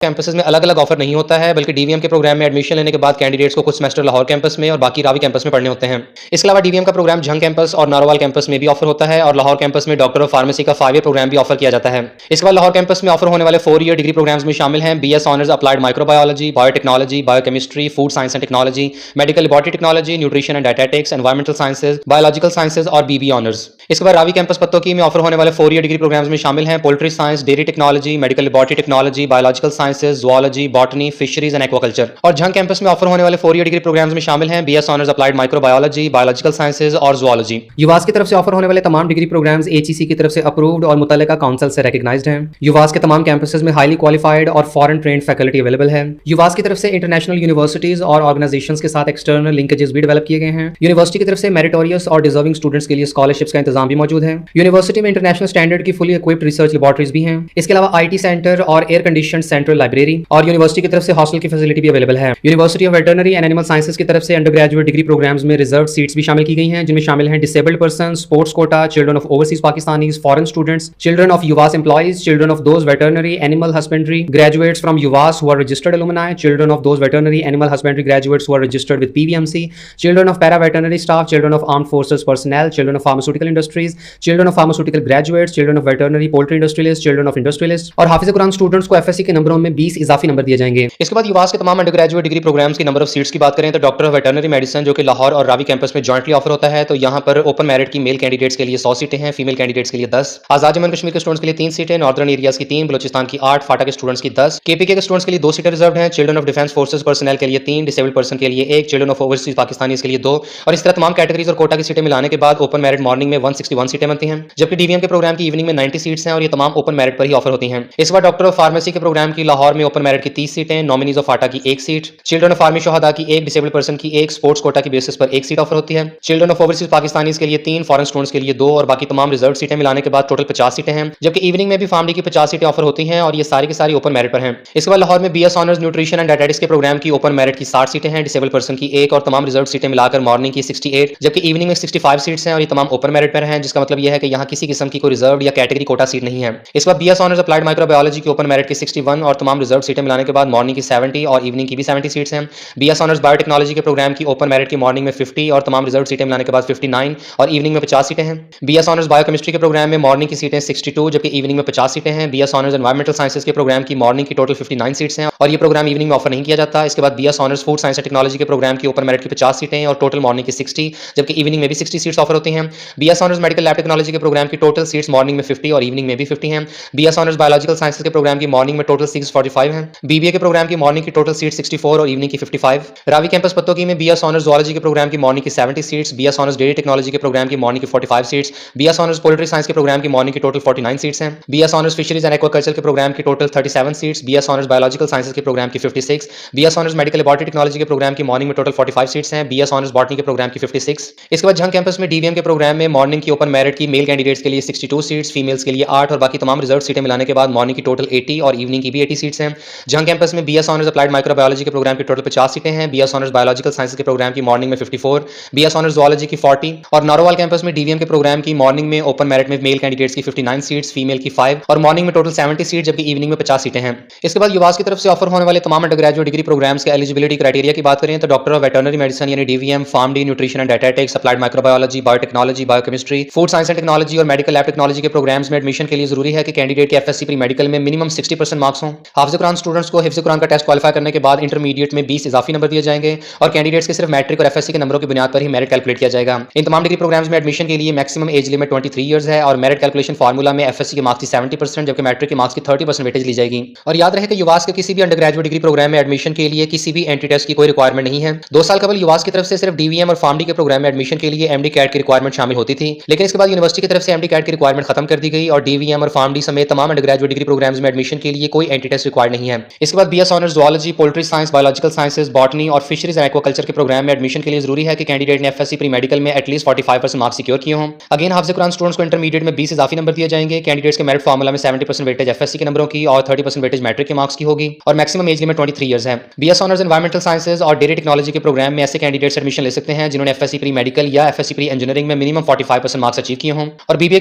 Campuses में अलग-अलग offer नहीं होता है, बल्कि डीवीएम के प्रोग्राम में एडमिशन लेने के बाद कैंडिडेट्स को कुछ सेमेस्टर लाहौर कैंपस में और बाकी रावी कैंपस में पढ़ने होते हैं। इसके अलावा डीवीएम का प्रोग्राम झंग कैंपस और नारोवाल कैंपस में भी ऑफर होता है और लाहौर कैंपस में डॉक्टर ऑफ फार्मेसी का 5 ईयर प्रोग्राम भी ऑफर किया जाता है। इसके बाद लाहौर कैंपस में ऑफर होने वाले 4 ईयर डिग्री प्रोग्राम्स में शामिल हैं BS honours applied microbiology, biotechnology, biochemistry, food science and technology, medical laboratory technology, nutrition and dietetics, environmental sciences, biological sciences और बीबी ऑनर्स। इसके बाद रावी कैंपस पत्तोकी में ऑफर होने वाले 4 ईयर डिग्री प्रोग्राम्स में शामिल हैं poultry science, dairy technology, medical laboratory technology, biological sciences, zoology, botany, fisheries and aquaculture. और झंग कैंपस में ऑफर होने वाले 4 ईयर डिग्री प्रोग्राम्स में शामिल हैं BS honours applied microbiology, biological sciences और जूलॉजी। युवास की तरफ से ऑफर होने वाले तमाम डिग्री प्रोग्राम्स एचईसी की तरफ से अप्रूव्ड और मुतल्लिका काउंसिल से रिकॉग्नाइज्ड हैं। युवास के तमाम कैंपसेस में हाईली क्वालिफाइड और फॉरेन ट्रेंड फैकल्टी अवेलेबल है। युवास की तरफ से इंटरनेशनल यूनिवर्सिटीज और ऑर्गेनाइजेशंस के साथ एक्सटर्नल लिंकेजेस भी डेवलप किए गए हैं। यूनिवर्सिटी की तरफ से मेरिटोरियस और डिजर्विंग स्टूडेंट्स के लिए स्कॉलरशिप्स का इंतजाम भी मौजूद है। यूनिवर्सिटी में इंटरनेशनल स्टैंडर्ड की फुली इक्विप्ड रिसर्च लेबोरेटरीज भी हैं। इसके अलावा आईटी सेंटर और एयर कंडीशनड सेंट्रल लाइब्रेरी और यूनिवर्सिटी की तरफ से हॉस्टल की फैसिलिटी भी अवेलेबल है। University of veterinary and animal sciences की तरफ से अंडर ग्रेजुएट डिग्री प्रोग्राम्स में रिजर्व सीट्स भी शामिल की गई हैं, जिनमें शामिल हैं disabled person, sports quota, children of overseas Pakistanis, foreign students, children of UVAS employees, children of those veterinary animal husbandry graduates from UVAS who are registered alumni, children of those veterinary animal husbandry graduates who are registered with PVMC, children of para veterinary staff, children of armed forces personnel, children of pharmaceutical industries, children of pharmaceutical graduates, children of veterinary poultry industrialist, children of industrialist और हाफिज कुरान students को FSC के नंबरों में 20 इजाफी number दिए जाएंगे। इसके बाद युवास के तमाम अंडर ग्रेजुएट डिग्री प्रोग्राम्स की नंबर ऑफ सीट्स की बात करें तो डॉक्टर ऑफ वेटरनरी मेडिसिन जो कि लाहौर और रावी कैंपस में जॉइंटली ऑफर होता है, तो यहाँ पर ओपन मेरिट की मेल कैंडिडेट्स के लिए 100 सीटें हैं, फीमेल कैंडिडेट्स के लिए 10, आजाद जम्मू कश्मीर के स्टूडेंट्स के लिए 3 सीटें, नॉर्दर्न एरियाज की 3, बलूचिस्तान की 8, फाटा के स्टूडेंट्स की 10, केपीके के स्टूडेंट्स के लिए 2 सीटें रिजर्व हैं, children of defence forces personal के लिए 3, डिसेबल्ड पर्सन के लिए 1, चिल्ड्रन ऑफ ओवरसीज पाकिस्तानीज के लिए 2 और इस तरह तमाम कैटेगरीज और कोटा की सीटें मिलाने के बाद ओपन मेरिट मॉर्निंग में 161 सीटें बनती हैं, जबकि डीवीएम के प्रोग्राम की इवनिंग में 90 सीट्स हैं और ये तमाम ओपन मेरिट पर ही ऑफर होती हैं। इस बार डॉक्टर ऑफ फार्मेसी के प्रोग्राम की लाहौर में ओपन मेरिट की 30 सीटें, नॉमिनीज ऑफ फाटा की 1 सीट, चिल्ड्रन ऑफ आर्मी शोहदा की 1, डिसेबल्ड पर्सन की 1, स्पोर्ट्स कोटा की बेसिस पर 1 सीट ऑफर होती है, चिल्ड्रन ऑफ ओवरसीज पाकिस्तानीज के लिए 3, फॉरेन स्टूडेंट्स के लिए 2 और बाकी तमाम रिजर्व सीटें मिलाने के बाद टोटल 50 सीटें हैं, जबकि इवनिंग में भी फार्मडी की 50 सीटें ऑफर होती हैं और ये सारी की सारी ओपन मेरिट पर हैं। इसके बाद लाहौर में BS honours nutrition and dietetics के प्रोग्राम की ओपन मेरिट की 60 सीटें हैं, डिसेबल्ड पर्सन की 1 और तमाम रिजर्व सीटें मिलाकर मॉर्निंग की 68, जबकि इवनिंग में 65 सीट्स हैं और ये तमाम ओपन मेरिट पर हैं, जिसका मतलब यह है कि यहाँ किसी किस्म की कोई रिजर्व या कैटेगरी कोटा सीट नहीं है। इस बार बीएस ऑनर्स अप्लाइड माइक्रोबायोलॉजी की ओपन मेरिट की 61 और तमाम रिजर्व सीटें मिलाने के बाद मॉर्निंग की 70 और इवनिंग की भी 70 सीट्स हैं। बीएस ऑनर्स बायोटेक्नोलॉजी के प्रोग्राम की ओपन मेरिट की मॉर्निंग में 50 और तमाम रिजर्व सीटें मिलाने के बाद 59 और इवनिंग में 50 सीटें हैं। बीएस ऑनर्स बायोकेमिस्ट्री के प्रोग्राम में मॉर्निंग की सीटें 62 जबकि इवनिंग में 50 सीटें हैं। बीएस ऑनर्स एनवायरमेंटल साइंसेज के प्रोग्राम की मॉर्निंग की टोटल 59 सीट्स हैं और ये प्रोग्राम इवनिंग में ऑफर नहीं किया जाता। इसके बाद BS honours food science and technology के प्रोग्राम की ओपन मेरिट की 50 सीटें और टोटल मॉर्निंग की 60 जबकि इवनिंग में भी 60 सीट्स ऑफर होती हैं। BS honours medical lab technology के प्रोग्राम की टोटल सीट्स मॉर्निंग में 50 और इवनिंग में भी 50 हैं। बीएस ऑनर्स बायोलॉजिकल साइंसेज के प्रोग्राम की मॉर्निंग में टोटल सीट्स 45 हैं। बीबीए के प्रोग्राम की मॉर्निंग की टोटल सीट 64 और इवनिंग की 55। रावी कैंपस पत्तोकी में बीएस ऑनर्स जूलॉजी के प्रोग्राम की मॉर्निंग की 70 seats, BS honours dairy technology के प्रोग्राम की मॉर्निंग की 45 seats, BS honours poultry science के प्रोग्राम की मॉर्निंग की टोटल 49 सीट्स हैं। BS honours fisheries and aquaculture के प्रोग्राम की total 37 seats, BS honours biological sciences के प्रोग्राम की 56, BS honours medical laboratory technology के प्रोग्राम की मॉर्निंग में टोटल 45 सीट्स हैं, बीएस ऑनर्स बॉटनी के प्रोग्राम की 56। इसके बाद झंग कैंपस में डीवीएम के प्रोग्राम में मॉर्निंग की ओपन मेरिट की मेल कैंडिडेट्स के लिए 62 सीट्स, फीमेल्स के लिए 8 और बाकी तमाम रिजर्व सीटें मिलाने के बाद मॉर्निंग की टोटल 80 और इवनिंग की भी 80 सीट्स हैं। झंग कैंपस में बीएस ऑनर्स अप्लाइड माइक्रोबायोलॉजी के प्रोग्राम की टोटल 50 सीटें हैं, बीएस ऑनर्स बायोलॉजिकल साइंसेज के प्रोग्राम की मॉर्निंग में 54, बीएस ऑनर्स जूलॉजी की 40 और नारोवाल कैंपस में डीवीएम के प्रोग्राम की मॉर्निंग में ओपन मेरिट में मेल कैंडिडेट्स की 59 सीट्स, फीमेल की 5 और मॉर्निंग में टोटल 70 सीट जबकि इवनिंग में 50 सीटें हैं। इसके बाद युवास की तरफ से ऑफर होने वाले तमाम अंडर ग्रेजुएट डिग्री प्रोग्राम्स के एलिजिबिलिटी क्राइटेरिया की बात करें तो डॉक्टर ऑफ वेटरनरी मेडिसिन यानी DVM, PharmD, nutrition and dietetics, applied microbiology, biotechnology, biochemistry, food science and technology और मेडिकल लैब टेक्नोलॉजी के प्रोग्राम्स में एडमिशन के लिए जरूरी है कि कैंडिडेट के एफएससी प्री मेडिकल में मिनिमम 60% मार्क्स हों। हाफिज कुरान स्टूडेंट्स को हिफ्ज कुरान का टेस्ट क्वालिफाई करने के बाद इंटरमीडिएट में 20 इजाफी नंबर दिए जाएंगे और कैंडिडेट्स के सिर्फ मैट्रिक और एफएससी के नंबरों की बुनियाद पर ही मेरिट कैलकुलेट किया जाएगा। इन तमाम डिग्री प्रोग्राम्स में एडमिशन के लिए मैक्सिमम एज लिमिट 23 ईयर्स है और मेरिट कैलकुलेशन फार्मूला में एफएससी के मार्क्स की 70% जबकि मैट्रिक के मार्क्स की 30% वेटेज ली जाएगी। और याद रहे कि युवास के किसी भी अंडर ग्रेजुएट डिग्री प्रोग्राम में एडमिशन के लिए किसी भी एंट्री टेस्ट की कोई रिक्वायरमेंट नहीं है। 2 साल कबल युवास की तरफ से सिर्फ डीवीएम और फार्मडी के प्रोग्राम में एडमिशन के लिए एमडी कैट की रिक्वायरमेंट शामिल होती थी, लेकिन इसके बाद यूनिवर्सिटी की तरफ से एमडी कैट की रिक्वायरमेंट खत्म कर दी गई और डीवीएम और फार्मडी समेत तमाम अंडर ग्रेजुएट डिग्री प्रोग्राम्स में एडमिशन के लिए कोई एंट्री टेस्ट रिक्वायर्ड नहीं है। इसके बाद BS honours zoology, poultry science, biological sciences, botany और फिशरीज एंड एक्वाकल्चर के प्रोग्राम में एडमिशन के लिए जरूरी है कि कैंडिडेट ने एफएससी प्री मेडिकल में एटलीस्ट 45% मार्क्स सिक्योर किए हों। अगेन हाफिज कुरान स्टूडेंट्स को इंटरमीडिएट में 20 इजाफी नंबर दिए जाएंगे। कैंडिडेट्स के मेरिट फार्मूला में 70% वेटेज एफएससी के नंबरों की और 30% वेटेज मैट्रिक के मार्क्स की होगी और मैक्सिमम एज लिमिट 23 ईयर्स है। बीएस ऑनर्स एनवायरमेंटल साइंसेज और डेयरी टेक्नोलॉजी के प्रोग्राम में ऐसे कैंडिडेट्स एडमिशन ले सकते हैं जिन्होंने एफएससी प्री मेडिकल या एफएससी प्री इंजीनियरिंग में मिनिमम 45% 75% मार्क्स अचीव किए हों। और बीबीए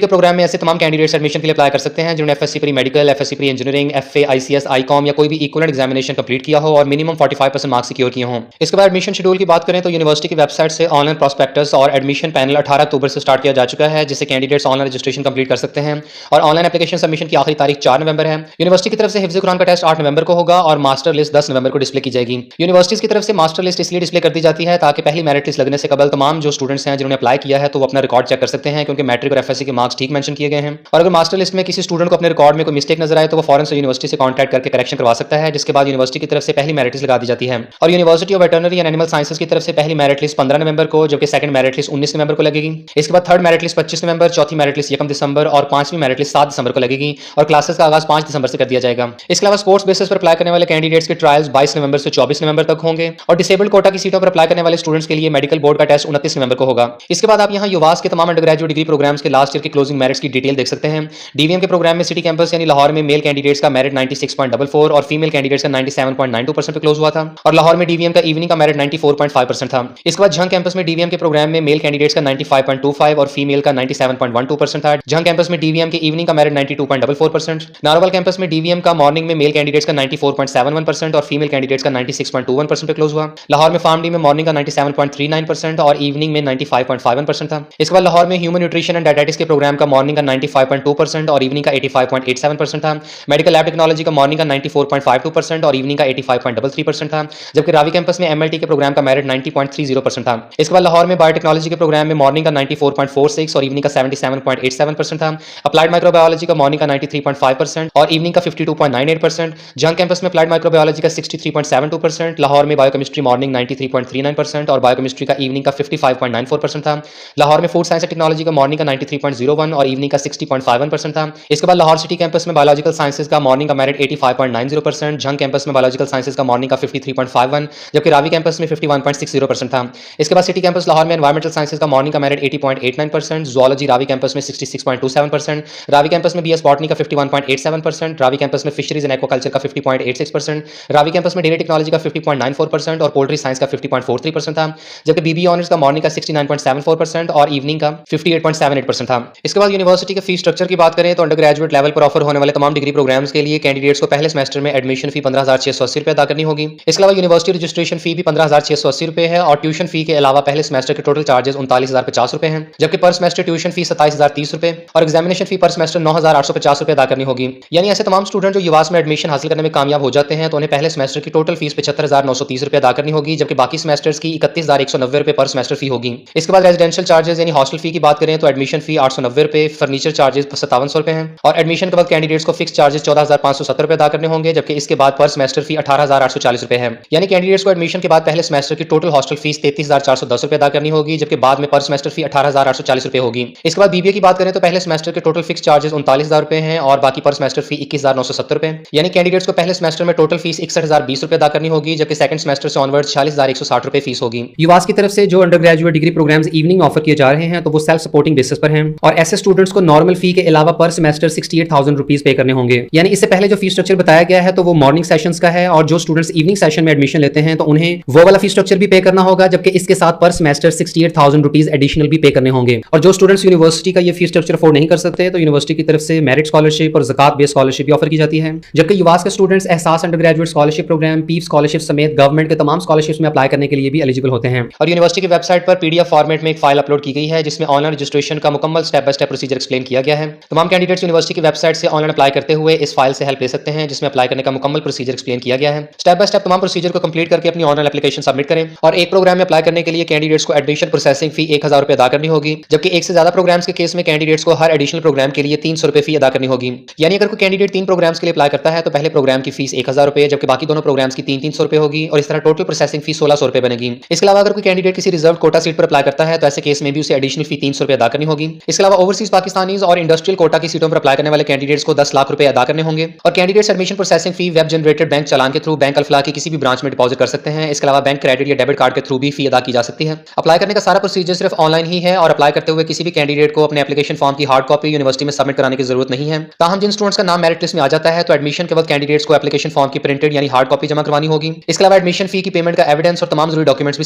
के प्रोग्राम में ऐसे तमाम कैंडिडेट्स एडमिशन के लिए अप्लाई कर सकते हैं जिन्होंने FSc pre medical, FSc pre engineering, FA, ICS, Icom या कोई भी इक्विवेलेंट एग्जामिनेशन कंप्लीट किया हो और मिनिमम 45% मार्क्स सिक्योर किए हों। इसके बाद एडमिशन शेड्यूल की बात करें तो यूनिवर्सिटी की वेबसाइट से ऑनलाइन प्रॉस्पेक्टस और एडमिशन पैनल 18 अक्टूबर से स्टार्ट किया जा चुका है, जिससे कैंडिडेट्स ऑनलाइन रजिस्ट्रेशन कंप्लीट कर सकते हैं। और ऑनलाइन एप्लीकेशन सबमिशन की आखिरी तारीख 4 नवंबर है। यूनिवर्सिटी की तरफ से हिफ्ज़ कुरान का टेस्ट 8 नवंबर को होगा और मास्टर लिस्ट 10 नवंबर को डिस्प्ले की जाएगी। यूनिवर्सिटीज की तरफ से मास्टर लिस्ट इसलिए डिस्प्ले कर दी जाती है ताकि पहली मेरिट लिस्ट लगने से कबल तमाम जो स्टूडेंट्स हैं जिन्होंने अप्लाई किया है तो वो अपना रिकॉर्ड चेक कर सकते हैं, क्योंकि मैट्रिक और एफएससी के मार्क्स ठीक मेंशन किए गए हैं। और अगर मास्टर लिस्ट में किसी स्टूडेंट को अपने रिकॉर्ड में कोई मिस्टेक नजर आए तो वो फौरन से यूनिवर्सिटी से कॉन्टैक्ट करके करेक्शन करवा सकता है, जिसके बाद यूनिवर्सिटी की तरफ से पहली मेरिट लिस्ट लगा दी जाती है। और university of veterinary and animal sciences की तरफ से पहली मेरिट लिस्ट 15 नवंबर को, जबकि सेकंड मेरिट लिस्ट 19 नवंबर को लगेगी। इसके बाद थर्ड मेरिट लिस्ट 25 नवंबर, चौथी मेरिट लिस्ट 1 दिसंबर और पांचवी मेरिट लिस्ट 7 दिसंबर को लगेगी। और क्लासेस का आगाज 5 दिसंबर से कर दिया जाएगा। इसके अलावा स्पोर्ट्स बेसिस पर अप्लाई करने वाले कैंडिडेट्स के ट्रायल्स 22 नवंबर से 24 नवंबर तक होंगे। और डिसेबल्ड कोटा की सीटों पर अप्लाई करने वाले स्टूडेंट्स के लिए मेडिकल बोर्ड का टेस्ट 29 नवंबर को होगा। इसके बाद आप यहाँ युवास के तमाम अंडर ग्रेजुएट डिग्री प्रोग्राम्स के लास्ट ईयर के क्लोजिंग मेरिट्स की डिटेल देख सकते हैं। डीवीएम के प्रोग्राम में सिटी कैंपस यानी लाहौर में मेल कैंडिडेट्स का मेरिट 96.44 और फीमेल कैंडिडेट्स का 97.92% पे क्लोज हुआ था। और लाहौर में डीवीएम का इवनिंग का मेरिट 94.5% था। इसके बाद झंग कैंपस में डीवीएम के प्रोग्राम में मेल कैंडिडेट्स का 95.25 और फीमेल का 97.12% था। झंग कैंपस में डीवीएम के इवनिंग का मेरिट 92.44%। नारोवाल कैंपस में डीवीएम का मॉर्निंग में मेल कैंडिडेट्स का 94.71% और फीमेल कैंडिडेट्स का 96.21% पे क्लोज हुआ। लाहौर में फार्म डी में मॉर्निंग का 97.39% और इवनिंग में 95.51% था। इसके बाद लाहौर में ह्यूमन न्यूट्रिशन एंड डायटेटिक्स के प्रोग्राम का मॉर्निंग का 95.2% और इवनिंग का 85.87% था। मेडिकल लैब टेक्नोलॉजी का मॉर्निंग का 94.52% और इवनिंग का 85.33% था। जबकि रावी कैंपस में एमएलटी के प्रोग्राम का मेरिट 90.30% था। इसके बाद लाहौर में बायोटेक्नोलॉजी के प्रोग्राम में मॉर्निंग का 94.46 और इवनिंग का 77.87% था। अप्लाइड माइक्रोबायोलॉजी का मॉर्निंग का 93.5% और इवनिंग का 52.98%। जंग कैंपस में अप्लाइड माइक्रोबायोलॉजी का 63.72%। लाहौर में बायोकेमिस्ट्री मॉर्निंग 93.39% और बायोकेमिस्ट्री का इवनिंग का 55.94% था। लाहौर में फूड साइंस एंड टेक्नोलॉजी का मॉर्निंग का 93.01 और इवनिंग का 60.51% था। इसके बाद लाहौर सिटी कैंपस में बायोलॉजिकल साइंसेज का मॉर्निंग का मेरिट 85.90%। जंग कैंपस में बायोलॉजिकल साइंसेज का मॉर्निंग का 53.51, जबकि रावी कैंपस में 51.60% था। इसके बाद सिटी कैंपस लाहौर में एनवायरमेंटल साइंसेज का मॉर्निंग का मेरिट 80.89%। जूलॉजी रावी कैंपस में 66.27%। रावी कैंपस में बीएस बॉटनी का 51.87%। रावी कैंपस में फिशरीज एंड एक्वाकल्चर का 50.86%। रावी कैंपस में डेयरी टेक्नोलॉजी का 50.94% और पोल्ट्री साइंस का 50.43% था। जबकि बीबी ऑनर्स का मॉर्निंग का 69.74% और इवनिंग का 58.78% था। इसके बाद यूनिवर्सिटी के फीस स्ट्रक्चर की बात करें तो अंडर ग्रेजुएट लेवल पर ऑफर होने वाले तमाम डिग्री प्रोग्राम्स के लिए कैंडिडेट्स को पहले सेमेस्टर में एडमिशन फी 15,680 रुपए अदा करनी होगी। इसके अलावा यूनिवर्सिटी रजिस्ट्रेशन फी भी 15,680 रुपए है और ट्यूशन फी के अलावा पहले सेमेस्टर के टोटल चार्जेस 39,050 रुपए हैं। जबकि पर सेमेस्टर ट्यूशन फी 27,030 रुपए और एग्जामिनेशन फी पर सेमेस्टर 9,850 रुपए अदा करनी होगी। यानी ऐसे तमाम स्टूडेंट जो युवास में एडमिशन हासिल करने में कामयाब हो जाते हैं तो उन्हें पहले सेमेस्टर की टोटल फीस 75,930 रुपए अदा करनी होगी, जबकि बाकी सेमेस्टर्स की 31,190 रुपए पर सेमेस्टर फी होगी। इसके बाद रेजिडेंशियल चार्जेस यानी हॉस्टल फी की बात करें तो एडमिशन फी 890 रुपए, फर्नीचर चार्जेस 5700 रुपए हैं और एडमिशन के वक्त कैंडिडेट्स को फिक्स चार्जेस 14,570 रुपए अदा करने होंगे, जबकि इसके बाद पर सेमेस्टर फी 18,840 रुपए है। यानी कैंडिडेट्स को एडमिशन के बाद पहले सेमेस्टर की टोटल हॉस्टल फीस 33,410 रुपए अदा करनी होगी, जबकि बाद में पर सेमेस्टर फी 18,840 रुपए होगी। इसके बाद बीबीए की बात करें तो पहले सेमेस्टर के टोटल फिक्स चार्जेस 39,000 रुपए हैं और बाकी पर सेमेस्टर फी 21,970 रुपए। यानी कैंडिडेट्स को पहले सेमेस्टर में टोटल फीस 61,020 रुपए अदा करनी होगी, जबकि सेकंड सेमेस्टर से ऑनवर्ड 46,160 रुपए फीस होगी। युवास की तरफ से जो undergraduate degree programmes evening offer किए जा रहे हैं तो वो सेल्फ सपोर्टिंग बेसिस पर हैं और ऐसे स्टूडेंट्स को नॉर्मल फी के अलावा पर सेमेस्टर 68,000 रुपीज पे करने होंगे। यानी इससे पहले जो फी स्ट्रक्चर बताया गया है तो वो मॉर्निंग सेशंस का है और जो स्टूडेंट्स इवनिंग सेशन में एडमिशन लेते हैं तो उन्हें वो वाला फी स्ट्रक्चर भी पे करना होगा, जबकि इसके साथ पर सेमेस्टर 68,000 रुपीज एडिशनल भी पे करने होंगे। और जो स्टूडेंट्स यूनिवर्सिटी का ये फी स्ट्रक्चर अफोर्ड नहीं कर सकते तो यूनिवर्सिटी की तरफ से मेरिट स्कॉलरशिप और ज़कात बेस्ड स्कॉलरशिप भी ऑफर की जाती है। जबकि युवास के students Ehsaas undergraduate scholarship programme, PEEF scholarship समेत गवर्नमेंट के तमाम स्कॉलरशिप्स में अप्लाई करने के लिए भी एलिजिबल होते हैं। और यूनिवर्सिटी की वेबसाइट पर पीडीएफ फॉर्मेट में एक फाइल अपलोड की गई है जिसमें ऑनलाइन रजिस्ट्रेशन का मुकम्मल step by step procedure explain किया गया है। तमाम कैंडिडेट्स यूनिवर्सिटी की वेबसाइट से ऑनलाइन अप्लाई करते हुए इस फाइल से हेल्प ले सकते हैं जिसमें अप्लाई करने का मुकम्मल प्रोसीजर एक्सप्लेन किया गया है। स्टेप बाय स्टेप तमाम प्रोसीजर को कंप्लीट करके अपनी ऑनलाइन एप्लीकेशन सबमिट करें। और एक प्रोग्राम में अप्लाई करने के लिए कैंडिडेट्स को एडमिशन प्रोसेसिंग फी 1,000 रुपए अदा करनी होगी, जबकि एक से ज्यादा प्रोग्राम्स के केस में कैंडिडेट्स को हर एडिशनल प्रोग्राम के लिए 300 रुपए फी अदा करनी होगी। यानी अगर कोई कैंडिडेट 3 प्रोग्राम्स के लिए अप्लाई करता है तो पहले प्रोग्राम की फीस 1,000 रुपए, जबकि बाकी दोनों प्रोग्राम्स की 300 रुपए होगी और इस तरह टोटल प्रोसेसिंग फी 1,600 रुपए बनेगी। इसके अलावा अगर कोई कैंडिडेट किसी रिजर्व कोटा सीट पर अप्लाई करता है तो ऐसे केस में भी उसे एडिशनल फी 300 रुपए अदा करनी होगी। इसके अलावा ओवरसीज पाकिस्तानीज और इंडस्ट्रियल कोटा की सीटों पर अप्लाई करने वाले कैंडिडेट्स को 10 लाख रुपए अदा करने होंगे। और candidates admission processing fee web generated bank चालान के थ्रू बैंक अल्फला की किसी भी ब्रांच में डिपॉजिट कर सकते हैं। इसके अलावा बैंक क्रेडिट या डेबिट कार्ड के थ्रू भी फी अदा की जा सकती है। अप्लाई करने का सारा प्रोसीजर सिर्फ ऑनलाइन ही है और अप्लाई करते हुए किसी भी कैंडिडेट को अपने एप्लीकेशन फॉर्म की हार्ड कॉपी यूनिवर्सिटी में सबमिट कराने की जरूरत नहीं है। ताहम जिन स्टूडेंट्स का नाम मेरिट लिस्ट में आ जाता है तो एडमिशन के वक्त कैंडिडेट्स को एप्लीकेशन फॉर्म की प्रिंटेड यानी हार्ड कॉपी जमा करवानी होगी। इसके अलावा एडमिशन फी की पेमेंट का एविडेंस और तमाम जरूरी डॉक्यूमेंट्स